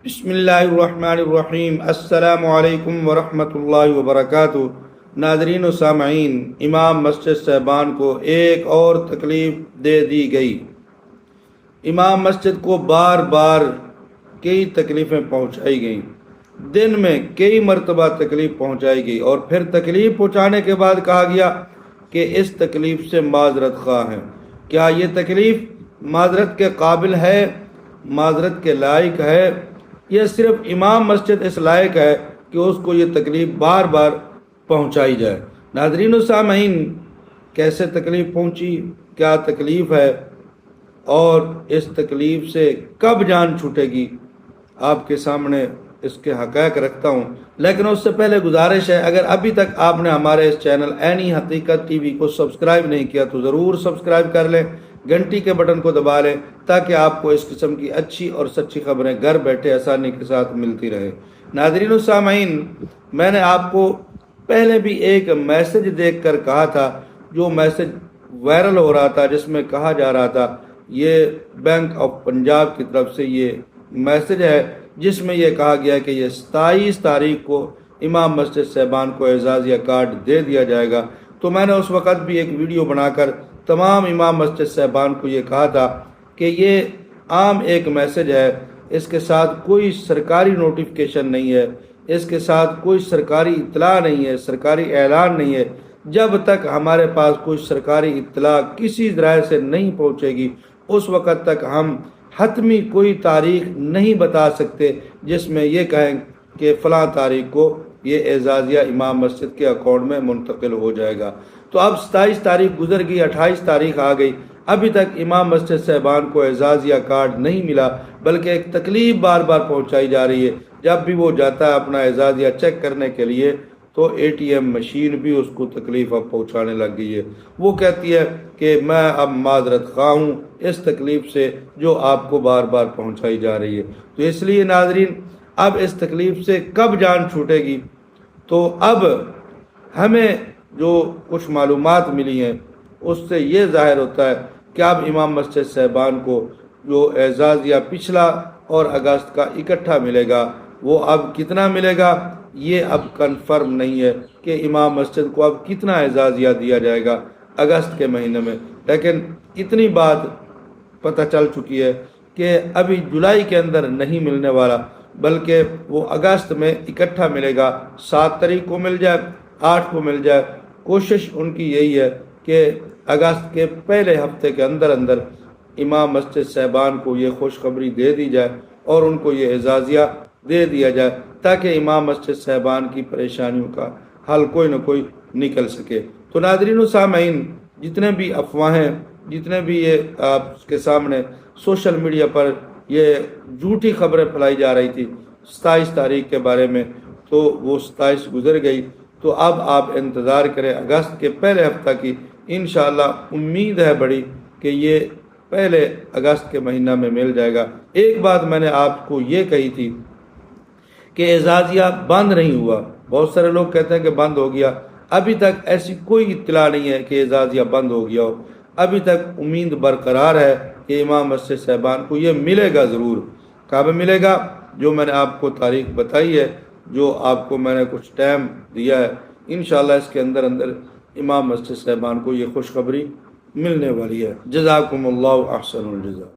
بسم اللہ الرحمن الرحیم۔ السلام علیکم ورحمۃ اللہ وبرکاتہ۔ ناظرین و سامعین، امام مسجد صاحبان کو ایک اور تکلیف دے دی گئی۔ امام مسجد کو بار بار کئی تکلیفیں پہنچائی گئیں، دن میں کئی مرتبہ تکلیف پہنچائی گئی، اور پھر تکلیف پہنچانے کے بعد کہا گیا کہ اس تکلیف سے معذرت خواہ ہیں۔ کیا یہ تکلیف معذرت کے قابل ہے، معذرت کے لائق ہے؟ یہ صرف امام مسجد اس لائق ہے کہ اس کو یہ تکلیف بار بار پہنچائی جائے؟ ناظرین و سامعین، کیسے تکلیف پہنچی، کیا تکلیف ہے، اور اس تکلیف سے کب جان چھوٹے گی، آپ کے سامنے اس کے حقائق رکھتا ہوں۔ لیکن اس سے پہلے گزارش ہے، اگر ابھی تک آپ نے ہمارے اس چینل عینی حقیقت ٹی وی کو سبسکرائب نہیں کیا تو ضرور سبسکرائب کر لیں، گھنٹی کے بٹن کو دبا لیں تاکہ آپ کو اس قسم کی اچھی اور سچی خبریں گھر بیٹھے آسانی کے ساتھ ملتی رہے۔ ناظرین و سامعین، میں نے آپ کو پہلے بھی ایک میسج دیکھ کر کہا تھا، جو میسج وائرل ہو رہا تھا، جس میں کہا جا رہا تھا، یہ بینک آف پنجاب کی طرف سے یہ میسج ہے، جس میں یہ کہا گیا کہ یہ 27 تاریخ کو امام مسجد صاحبان کو اعزازیہ کارڈ دے دیا جائے گا۔ تو میں نے اس وقت بھی ایک ویڈیو بنا کر تمام امام مسجد صاحبان کو یہ کہا تھا کہ یہ عام ایک میسج ہے، اس کے ساتھ کوئی سرکاری نوٹیفیکیشن نہیں ہے، اس کے ساتھ کوئی سرکاری اطلاع نہیں ہے، سرکاری اعلان نہیں ہے۔ جب تک ہمارے پاس کوئی سرکاری اطلاع کسی ذرائع سے نہیں پہنچے گی، اس وقت تک ہم حتمی کوئی تاریخ نہیں بتا سکتے جس میں یہ کہیں کہ فلاں تاریخ کو یہ اعزازیہ امام مسجد کے اکاؤنٹ میں منتقل ہو جائے گا۔ تو اب 27 تاریخ گزر گئی، 28 تاریخ آ گئی، ابھی تک امام مسجد صاحبان کو اعزازیہ کارڈ نہیں ملا، بلکہ ایک تکلیف بار بار پہنچائی جا رہی ہے۔ جب بھی وہ جاتا ہے اپنا اعزازیہ چیک کرنے کے لیے تو ATM مشین بھی اس کو تکلیف اب پہنچانے لگ گئی ہے۔ وہ کہتی ہے کہ میں اب معذرت خواہ ہوں اس تکلیف سے جو آپ کو بار بار پہنچائی جا رہی ہے۔ تو اس لیے ناظرین، اب اس تکلیف سے کب جان چھوٹے گی؟ تو اب ہمیں جو کچھ معلومات ملی ہیں اس سے یہ ظاہر ہوتا ہے کہ اب امام مسجد صاحبان کو جو اعزازیہ پچھلا اور اگست کا اکٹھا ملے گا، وہ اب کتنا ملے گا یہ اب کنفرم نہیں ہے کہ امام مسجد کو اب کتنا اعزازیہ دیا جائے گا اگست کے مہینے میں۔ لیکن اتنی بات پتہ چل چکی ہے کہ ابھی جولائی کے اندر نہیں ملنے والا، بلکہ وہ اگست میں اکٹھا ملے گا۔ 7 تاریخ کو مل جائے، 8 کو مل جائے، کوشش ان کی یہی ہے کہ اگست کے پہلے ہفتے کے اندر اندر امام مسجد صاحبان کو یہ خوشخبری دے دی جائے اور ان کو یہ اعزازیہ دے دیا جائے، تاکہ امام مسجد صاحبان کی پریشانیوں کا حل کوئی نہ کوئی نکل سکے۔ تو ناظرین و سامعین، جتنے بھی افواہیں، جتنے بھی یہ آپ کے سامنے سوشل میڈیا پر یہ جھوٹی خبریں پھیلائی جا رہی تھی 27 تاریخ کے بارے میں، تو وہ 27 گزر گئی۔ تو اب آپ انتظار کریں اگست کے پہلے ہفتہ کی، انشاءاللہ امید ہے بڑی کہ یہ پہلے اگست کے مہینہ میں مل جائے گا۔ ایک بات میں نے آپ کو یہ کہی تھی کہ اعزازیہ بند نہیں ہوا، بہت سارے لوگ کہتے ہیں کہ بند ہو گیا، ابھی تک ایسی کوئی اطلاع نہیں ہے کہ اعزازیہ بند ہو گیا ہو۔ ابھی تک امید برقرار ہے کہ امام مسجد صاحبان کو یہ ملے گا ضرور۔ کب ملے گا؟ جو میں نے آپ کو تاریخ بتائی ہے، جو آپ کو میں نے کچھ ٹائم دیا ہے، انشاءاللہ اس کے اندر اندر امام مسجد صاحبان کو یہ خوشخبری ملنے والی ہے۔ جزاکم اللہ احسن الجزا۔